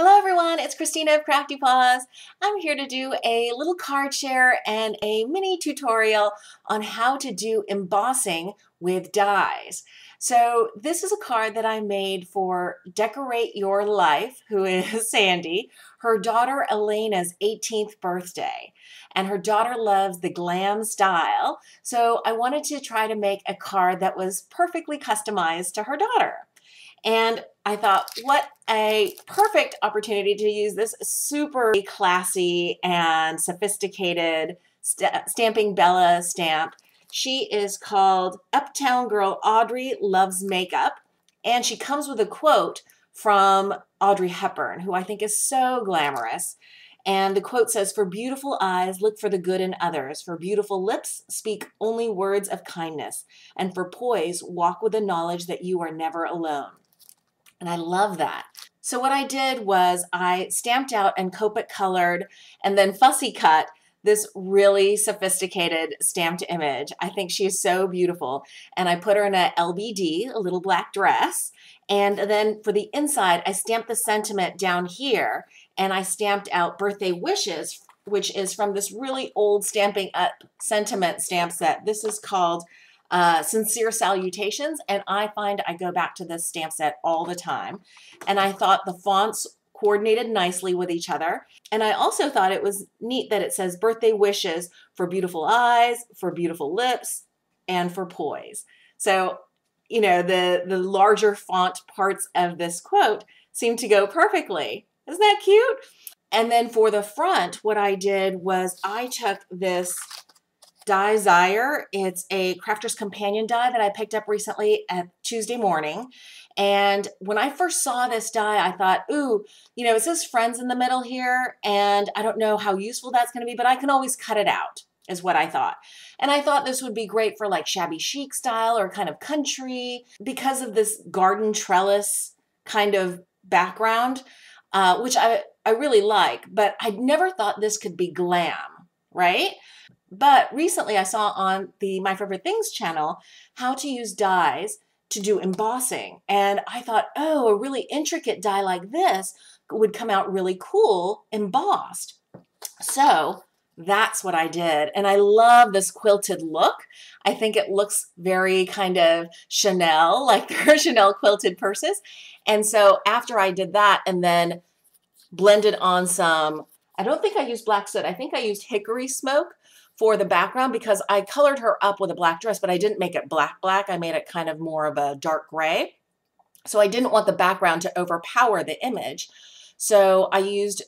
Hello everyone, it's Christina of CraftyPaws. I'm here to do a little card share and a mini tutorial on how to do embossing with dies. So this is a card that I made for Decorate Your Life, who is Sandy, her daughter Elena's 18th birthday. And her daughter loves the glam style, so I wanted to try to make a card that was perfectly customized to her daughter. And I thought, what a perfect opportunity to use this super classy and sophisticated Stamping Bella stamp. She is called Uptown Girl Audrey Loves Makeup, and she comes with a quote from Audrey Hepburn, who I think is so glamorous. And the quote says, "For beautiful eyes, look for the good in others. For beautiful lips, speak only words of kindness. And for poise, walk with the knowledge that you are never alone." And I love that. So what I did was I stamped out and Copic colored and then fussy cut this really sophisticated stamped image. I think she is so beautiful. And I put her in a LBD, a little black dress. And then for the inside, I stamped the sentiment down here and I stamped out birthday wishes, which is from this really old Stampin' Up sentiment stamp set. This is called Sincere Salutations, and I find I go back to this stamp set all the time. And I thought the fonts coordinated nicely with each other. And I also thought it was neat that it says birthday wishes for beautiful eyes, for beautiful lips, and for poise. So, you know, the larger font parts of this quote seem to go perfectly. Isn't that cute? And then for the front, what I did was I took this die Zyre. It's a Crafter's Companion die that I picked up recently at Tuesday morning. And when I first saw this die, I thought, ooh, you know, it says friends in the middle here, and I don't know how useful that's going to be, but I can always cut it out, is what I thought. And I thought this would be great for like shabby chic style or kind of country because of this garden trellis kind of background, which I really like, but I never thought this could be glam, right? But recently I saw on the My Favorite Things channel how to use dies to do embossing. And I thought, oh, a really intricate die like this would come out really cool embossed. So that's what I did. And I love this quilted look. I think it looks very kind of Chanel, like their Chanel quilted purses. And so after I did that and then blended on some, I don't think I used black soot. I think I used hickory smoke for the background because I colored her up with a black dress, but I didn't make it black. I made it kind of more of a dark gray. So I didn't want the background to overpower the image. So I used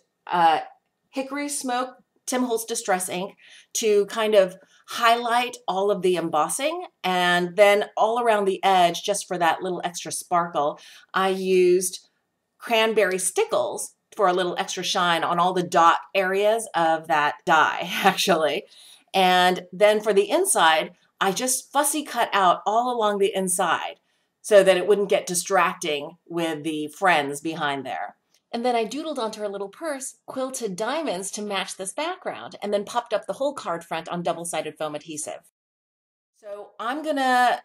hickory smoke, Tim Holtz Distress ink to kind of highlight all of the embossing. And then all around the edge, just for that little extra sparkle, I used cranberry stickles for a little extra shine on all the dot areas of that die, actually. And then for the inside, I just fussy cut out all along the inside so that it wouldn't get distracting with the friends behind there. And then I doodled onto her little purse quilted diamonds to match this background and then popped up the whole card front on double-sided foam adhesive. So I'm gonna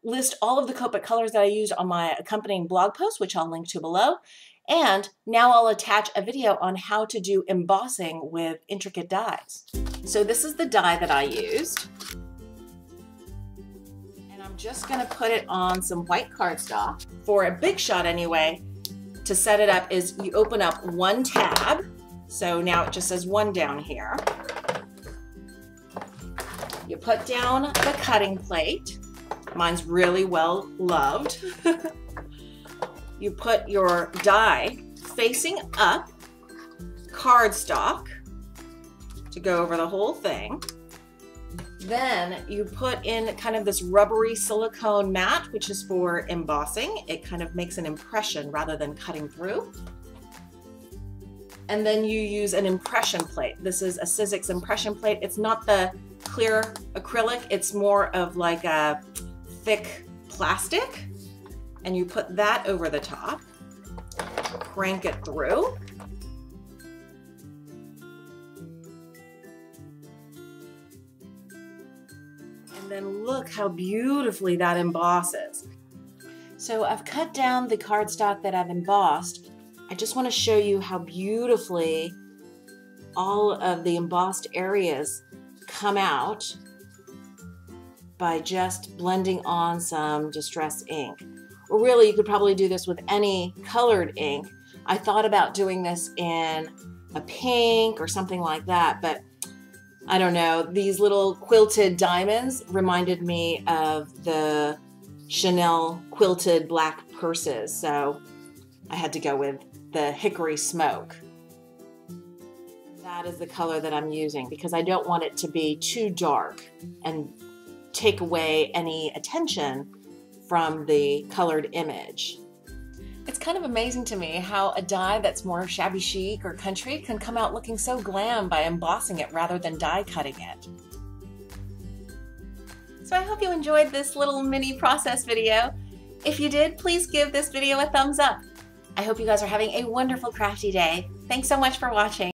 list all of the Copic colors that I used on my accompanying blog post, which I'll link to below. And now I'll attach a video on how to do embossing with intricate dies. So this is the die that I used. And I'm just gonna put it on some white cardstock. For a big shot anyway, to set it up is you open up one tab. So now it just says one down here. You put down the cutting plate. Mine's really well loved. You put your die facing up, cardstock to go over the whole thing. Then you put in kind of this rubbery silicone mat, which is for embossing. It kind of makes an impression rather than cutting through. And then you use an impression plate. This is a Sizzix impression plate. It's not the clear acrylic, it's more of like a thick plastic. And you put that over the top, crank it through. And then look how beautifully that embosses. So I've cut down the cardstock that I've embossed I just want to show you how beautifully all of the embossed areas come out by just blending on some Distress ink. Or really, you could probably do this with any colored ink. I thought about doing this in a pink or something like that, but I don't know. These little quilted diamonds reminded me of the Chanel quilted black purses, so I had to go with the hickory smoke. That is the color that I'm using because I don't want it to be too dark and take away any attention from the colored image. It's kind of amazing to me how a die that's more shabby chic or country can come out looking so glam by embossing it rather than die cutting it. So I hope you enjoyed this little mini process video. If you did, please give this video a thumbs up. I hope you guys are having a wonderful crafty day. Thanks so much for watching.